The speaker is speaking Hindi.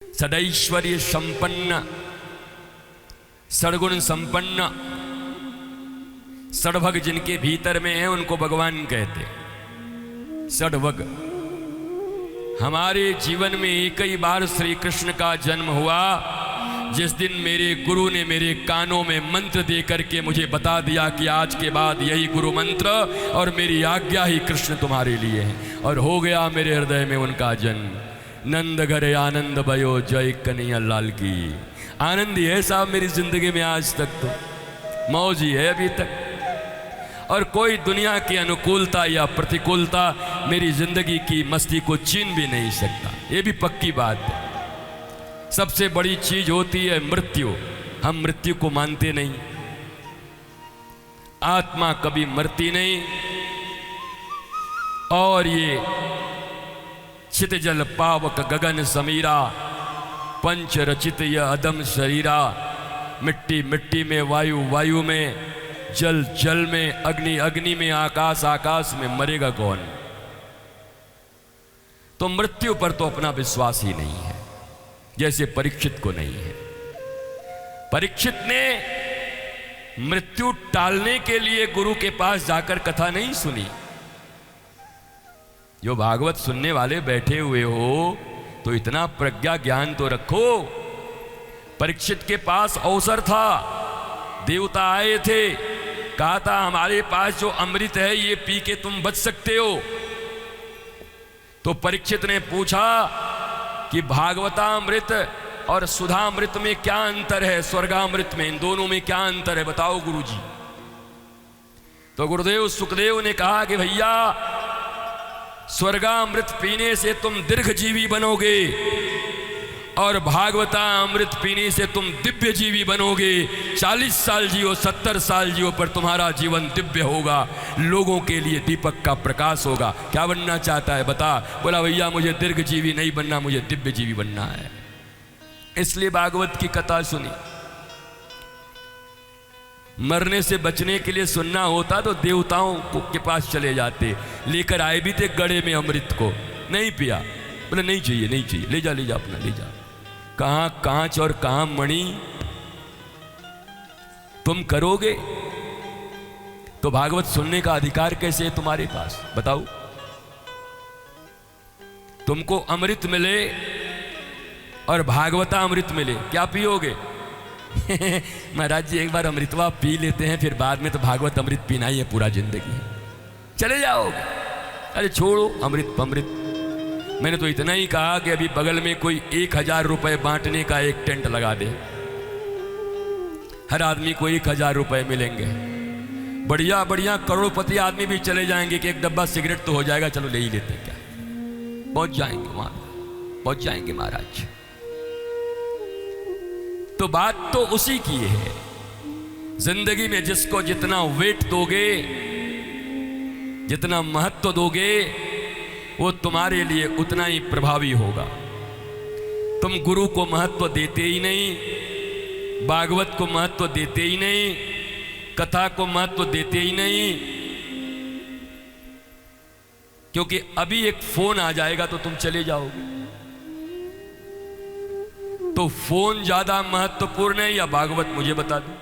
सदैश्वर्य संपन्न, सद्गुण संपन्न, सद्भग जिनके भीतर में है उनको भगवान कहते। सद्भग। हमारे जीवन में एक ही बार श्री कृष्ण का जन्म हुआ, जिस दिन मेरे गुरु ने मेरे कानों में मंत्र दे करके मुझे बता दिया कि आज के बाद यही गुरु मंत्र और मेरी आज्ञा ही कृष्ण तुम्हारे लिए है। और हो गया मेरे हृदय में उनका जन्म। नंद घरे आनंद भयो, जय कन्हैया लाल की। आनंद ही है साहब मेरी जिंदगी में, आज तक तो मौज ही है अभी तक। और कोई दुनिया की अनुकूलता या प्रतिकूलता मेरी जिंदगी की मस्ती को छीन भी नहीं सकता, ये भी पक्की बात है। सबसे बड़ी चीज होती है मृत्यु। हम मृत्यु को मानते नहीं। आत्मा कभी मरती नहीं। और ये चित जल पावक गगन समीरा, पंच रचित यह अदम शरीरा। मिट्टी मिट्टी में, वायु वायु में, जल जल में, अग्नि अग्नि में, आकाश आकाश में, मरेगा कौन? तो मृत्यु पर तो अपना विश्वास ही नहीं है, जैसे परीक्षित को नहीं है। परीक्षित ने मृत्यु टालने के लिए गुरु के पास जाकर कथा नहीं सुनी। जो भागवत सुनने वाले बैठे हुए हो तो इतना प्रज्ञा ज्ञान तो रखो। परीक्षित के पास अवसर था, देवता आए थे, कहा था हमारे पास जो अमृत है ये पी के तुम बच सकते हो। तो परीक्षित ने पूछा कि भागवतामृत और सुधामृत में क्या अंतर है, स्वर्गामृत में, इन दोनों में क्या अंतर है, बताओ गुरुजी। तो गुरुदेव सुखदेव ने कहा कि भैया स्वर्गामृत पीने से तुम दीर्घजीवी बनोगे और भागवतामृत पीने से तुम दिव्य जीवी बनोगे। 40 साल जियो, 70 साल जियो, पर तुम्हारा जीवन दिव्य होगा, लोगों के लिए दीपक का प्रकाश होगा। क्या बनना चाहता है बता? बोला भैया मुझे दीर्घजीवी नहीं बनना, मुझे दिव्य जीवी बनना है। इसलिए भागवत की कथा सुनी। मरने से बचने के लिए सुनना होता तो देवताओं के पास चले जाते, लेकर आए भी थे गड़े में अमृत को, नहीं पिया। बोले नहीं चाहिए नहीं चाहिए, ले जा अपना ले जा। कहां कांच और कहां मणि तुम करोगे? तो भागवत सुनने का अधिकार कैसे है तुम्हारे पास, बताओ? तुमको अमृत मिले और भागवता अमृत मिले, क्या पियोगे? महाराज जी एक बार अमृतवा पी लेते हैं, फिर बाद में तो भागवत अमृत पीना ही है पूरा जिंदगी, चले जाओगे। अरे छोड़ो अमृत अमृत। मैंने तो इतना ही कहा कि अभी बगल में कोई 1000 रुपए बांटने का एक टेंट लगा दे, हर आदमी को 1000 रुपए मिलेंगे। बढ़िया बढ़िया करोड़पति आदमी भी चले जाएंगे कि एक डब्बा सिगरेट तो हो जाएगा, चलो ले ही लेते हैं, क्या पहुंच जाएंगे वहां, पहुंच जाएंगे महाराज। तो बात तो उसी की है। जिंदगी में जिसको जितना वेट दोगे, जितना महत्व दोगे, वो तुम्हारे लिए उतना ही प्रभावी होगा। तुम गुरु को महत्व देते ही नहीं, भागवत को महत्व देते ही नहीं, कथा को महत्व देते ही नहीं, क्योंकि अभी एक फोन आ जाएगा तो तुम चले जाओगे। तो फोन ज्यादा महत्वपूर्ण है या भागवत, मुझे बता दो।